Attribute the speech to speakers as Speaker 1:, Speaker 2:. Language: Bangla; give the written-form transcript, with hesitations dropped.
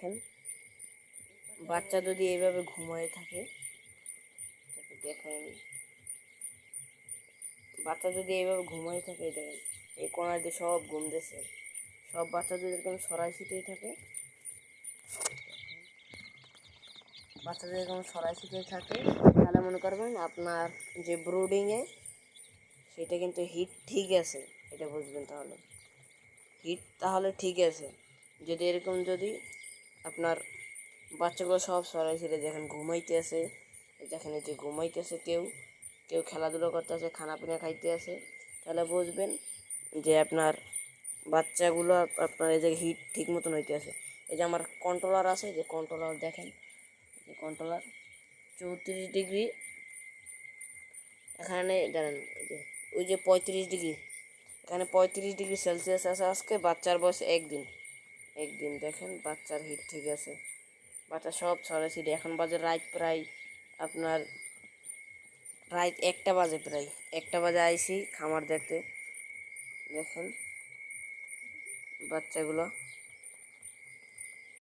Speaker 1: দেখেন বাচ্চা যদি এইভাবে ঘুমায় থাকে, দেখেন বাচ্চা যদি এইভাবে ঘুমায় থাকে, দেখেন এই কোনার দিয়ে সব ঘুমতেছে। সব বাচ্চা যদি এরকম ছড়াই ছিটেই থাকে, বাচ্চা যদি এরকম ছড়াই ছিটেই থাকে, তাহলে মনে করবেন আপনার যে ব্রুডিংয়ে সেটা কিন্তু হিট ঠিক আছে, এটা বুঝবেন। তাহলে হিট তাহলে ঠিক আছে। যদি এরকম যদি আপনার বাচ্চাগুলো সব ছড়াই ছিটে দেখেন ঘুমাইতে আছে, দেখেন এই যে ঘুমাইতেছে, কেউ কেউ খেলাধুলো করতে আছে, খানাপিনা খাইতে আছে, তাহলে বুঝবেন যে আপনার বাচ্চাগুলো আপনার এই যে হিট ঠিক মতন হইতে আছে। এই যে আমার কন্ট্রোলার আছে, যে কন্ট্রোলার দেখেন, যে কন্ট্রোলার 34 ডিগ্রি, এখানে জানেন ওই যে 35 ডিগ্রি, এখানে 35 ডিগ্রি সেলসিয়াস আছে। আজকে বাচ্চার বয়স একদিন দেখেন বাচ্চার হিট ঠিক আছে, বাচ্চা সব ছড়াছিড়ি। এখন বাজে রাত প্রায় আপনার রাত 1টা বাজে, প্রায় 1টা বাজে আইসি খামার দেখতে। দেখেন বাচ্চাগুলো